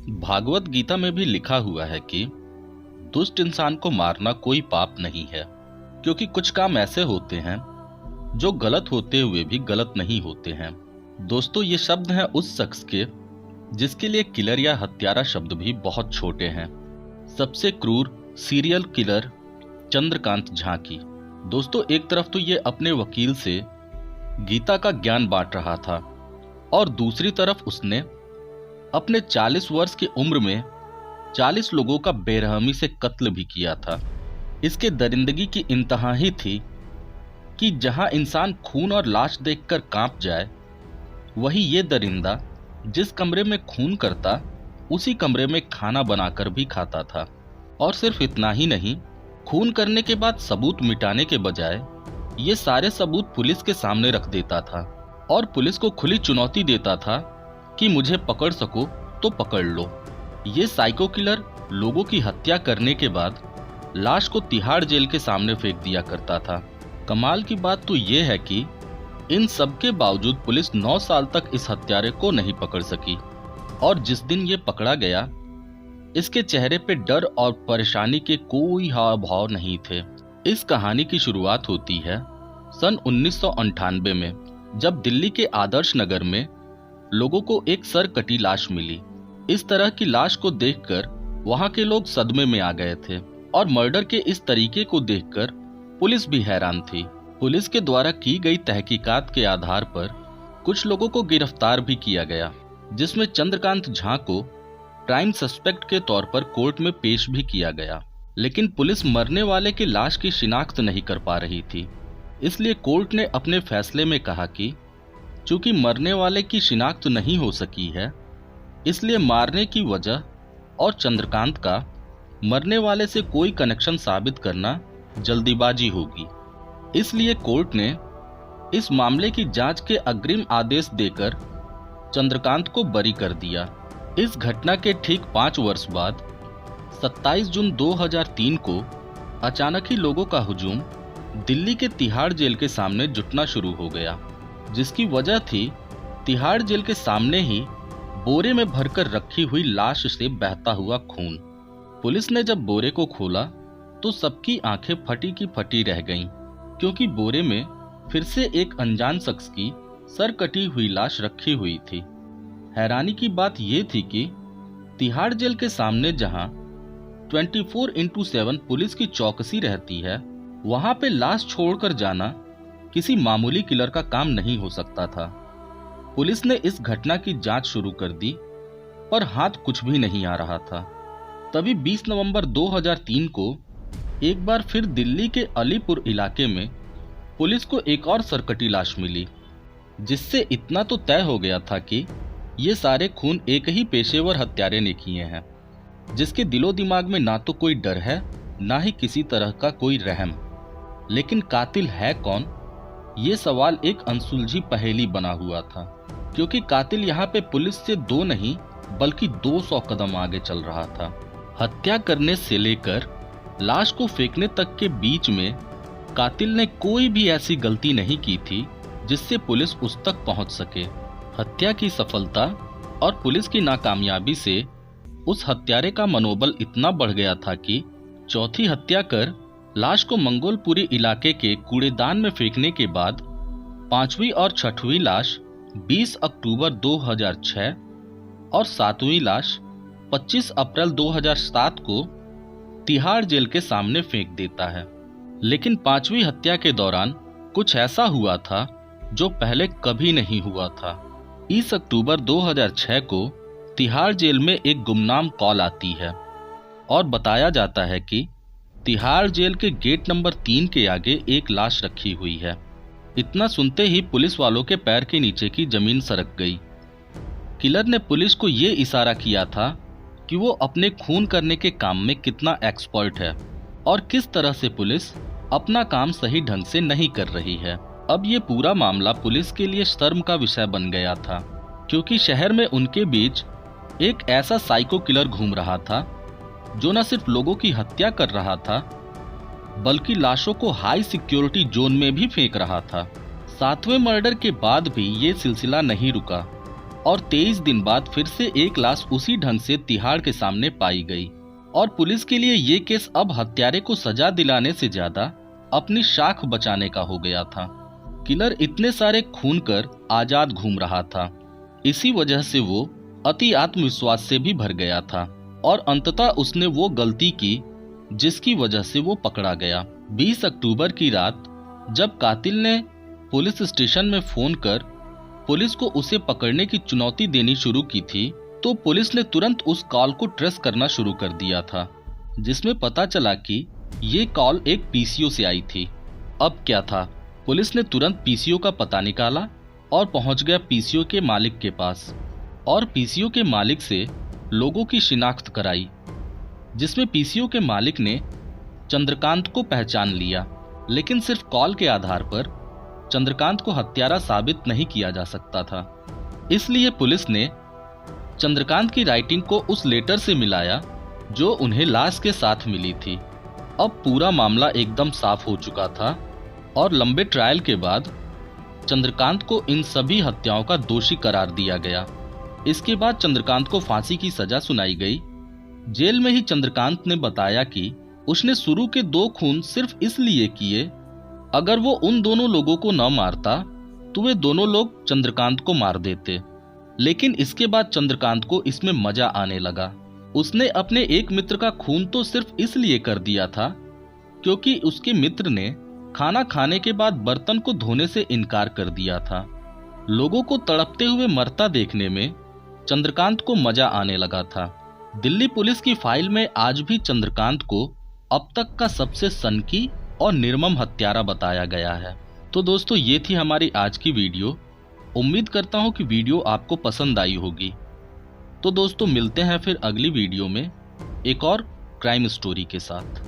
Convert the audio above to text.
भागवत गीता में भी लिखा हुआ है कि दुष्ट इंसान को मारना कोई पाप नहीं है, क्योंकि कुछ काम ऐसे होते हैं जो गलत होते हुए भी गलत नहीं होते हैं। दोस्तों, ये शब्द हैं उस शख्स के जिसके लिए किलर या हत्यारा शब्द भी बहुत छोटे हैं। सबसे क्रूर सीरियल किलर चंद्रकांत झांकी। दोस्तों, एक तरफ तो ये अपने वकील से गीता का ज्ञान बांट रहा था और दूसरी तरफ उसने अपने 40 वर्ष की उम्र में 40 लोगों का बेरहमी से कत्ल भी किया था। इसके दरिंदगी की इंतहा ही थी कि जहां इंसान खून और लाश देखकर कांप जाए, वही ये दरिंदा जिस कमरे में खून करता उसी कमरे में खाना बनाकर भी खाता था। और सिर्फ इतना ही नहीं, खून करने के बाद सबूत मिटाने के बजाय ये सारे सबूत पुलिस के सामने रख देता था और पुलिस को खुली चुनौती देता था कि मुझे पकड़ सको तो पकड़ लो। ये साइको किलर लोगों की हत्या करने के बाद लाश को तिहाड़ जेल के सामने फेंक दिया करता था। कमाल की बात तो ये है कि इन सब के बावजूद पुलिस 9 साल तक इस हत्यारे को नहीं पकड़ सकी और जिस दिन ये पकड़ा गया, इसके चेहरे पे डर और परेशानी के कोई हाव भाव नहीं थे। इस कहानी की शुरुआत होती है सन 1998 में, जब दिल्ली के आदर्श नगर में लोगों को एक सर कटी लाश मिली। इस तरह की लाश को देखकर वहां के लोग सदमे में आ गए थे और मर्डर के इस तरीके को देखकर पुलिस भी हैरान थी। पुलिस के द्वारा की गई तहकीकात के आधार पर कुछ लोगों को गिरफ्तार भी किया गया, जिसमें चंद्रकांत झा को प्राइम सस्पेक्ट के तौर पर कोर्ट में पेश भी किया गया। लेकिन पुलिस मरने वाले की लाश की शिनाख्त नहीं कर पा रही थी, इसलिए कोर्ट ने अपने फैसले में कहा कि चूंकि मरने वाले की शिनाख्त नहीं हो सकी है, इसलिए मारने की वजह और चंद्रकांत का मरने वाले से कोई कनेक्शन साबित करना जल्दीबाजी होगी। इसलिए कोर्ट ने इस मामले की जांच के अग्रिम आदेश देकर चंद्रकांत को बरी कर दिया। इस घटना के ठीक 5 वर्ष बाद 27 जून 2003 को अचानक ही लोगों का हुजूम दिल्ली के तिहाड़ जेल के सामने जुटना शुरू हो गया, जिसकी वजह थी तिहाड़ जेल के सामने ही बोरे में भरकर रखी हुई लाश से बहता हुआ खून। पुलिस ने जब बोरे को खोला तो सबकी आंखें फटी की फटी रह गईं, क्योंकि बोरे में फिर से एक अनजान शख्स की सर कटी हुई लाश रखी हुई थी। हैरानी की बात यह थी कि तिहाड़ जेल के सामने जहां 24x7 पुलिस की चौकसी रहती है, वहां पे लाश छोड़कर जाना किसी मामूली किलर का काम नहीं हो सकता था। पुलिस ने इस घटना की जांच शुरू कर दी, पर हाथ कुछ भी नहीं आ रहा था। तभी 20 नवंबर 2003 को एक बार फिर दिल्ली के अलीपुर इलाके में पुलिस को एक और सरकटी लाश मिली, जिससे इतना तो तय हो गया था कि ये सारे खून एक ही पेशेवर हत्यारे ने किए हैं, जिसके दिलो दिमाग में ना तो कोई डर है, ना ही किसी तरह का कोई रहम। लेकिन कातिल है कौन, ये सवाल एक अनसुलझी पहेली बना हुआ था, क्योंकि कातिल यहाँ पे पुलिस से 2 नहीं बल्कि 200 कदम आगे चल रहा था। हत्या करने से लेकर लाश को फेंकने तक के बीच में कातिल ने कोई भी ऐसी गलती नहीं की थी जिससे पुलिस उस तक पहुंच सके। हत्या की सफलता और पुलिस की नाकामयाबी से उस हत्यारे का मनोबल इतना बढ़ गया था कि चौथी हत्या कर लाश को मंगोलपुरी इलाके के कूड़ेदान में फेंकने के बाद 5वीं और 6वीं लाश 20 अक्टूबर 2006 और 7वीं लाश 25 अप्रैल 2007 को तिहाड़ जेल के सामने फेंक देता है। लेकिन 5वीं हत्या के दौरान कुछ ऐसा हुआ था जो पहले कभी नहीं हुआ था। 30 अक्टूबर 2006 को तिहाड़ जेल में एक गुमनाम कॉल आती है और बताया जाता है कि तिहाड़ जेल के गेट नंबर 3 के आगे एक लाश रखी हुई है। इतना सुनते ही पुलिस वालों के पैर के नीचे की जमीन सरक गई। किलर ने पुलिस को ये इशारा किया था कि वो अपने खून करने के काम में कितना एक्सपर्ट है और किस तरह से पुलिस अपना काम सही ढंग से नहीं कर रही है। अब ये पूरा मामला पुलिस के लिए शर्म का विषय बन गया था, क्योंकि शहर में उनके बीच एक ऐसा साइको किलर घूम रहा था जो न सिर्फ लोगों की हत्या कर रहा था, बल्कि लाशों को हाई सिक्योरिटी जोन में भी फेंक रहा था। 7वें मर्डर के बाद भी ये सिलसिला नहीं रुका और 23 दिन बाद फिर से एक लाश उसी ढंग से तिहाड़ के सामने पाई गई। और पुलिस के लिए ये केस अब हत्यारे को सजा दिलाने से ज्यादा अपनी शाख बचाने का हो गया था। किलर इतने सारे खून कर आजाद घूम रहा था। इसी वजह से वो अति आत्मविश्वास से भी भर गया था और अंततः उसने वो गलती की जिसकी वजह से वो पकड़ा गया। 20 अक्टूबर की रात जब कातिल ने पुलिस स्टेशन में फोन कर पुलिस को उसे पकड़ने की चुनौती देनी शुरू की थी, तो पुलिस ने तुरंत उस कॉल को ट्रेस करना शुरू कर दिया था, जिसमें पता चला कि ये कॉल एक पीसीओ से आई थी। अब क्या था, पुलिस ने तुरंत पीसीओ का पता निकाला और पहुंच गया पीसीओ के मालिक के पास और पीसीओ के मालिक से लोगों की शिनाख्त कराई, जिसमें पीसीओ के मालिक ने चंद्रकांत को पहचान लिया। लेकिन सिर्फ कॉल के आधार पर चंद्रकांत को हत्यारा साबित नहीं किया जा सकता था, इसलिए पुलिस ने चंद्रकांत की राइटिंग को उस लेटर से मिलाया जो उन्हें लाश के साथ मिली थी। अब पूरा मामला एकदम साफ हो चुका था और लंबे ट्रायल के बाद चंद्रकांत को इन सभी हत्याओं का दोषी करार दिया गया। इसके बाद चंद्रकांत को फांसी की सजा सुनाई गई। जेल में ही चंद्रकांत ने बताया कि उसने शुरू के 2 खून सिर्फ इसलिए किए, अगर वो उन दोनों लोगों को न मारता तो वे दोनों लोग चंद्रकांत को मार देते। लेकिन इसके बाद चंद्रकांत को इसमें मजा आने लगा। उसने अपने एक मित्र का खून तो सिर्फ इसलिए कर दिया था क्योंकि उसके मित्र ने खाना खाने के बाद बर्तन को धोने से इनकार कर दिया था। लोगों को तड़पते हुए मरता देखने में चंद्रकांत को मजा आने लगा था। दिल्ली पुलिस की फाइल में आज भी चंद्रकांत को अब तक का सबसे सनकी और निर्मम हत्यारा बताया गया है। तो दोस्तों, ये थी हमारी आज की वीडियो। उम्मीद करता हूँ कि वीडियो आपको पसंद आई होगी। तो दोस्तों, मिलते हैं फिर अगली वीडियो में एक और क्राइम स्टोरी के साथ।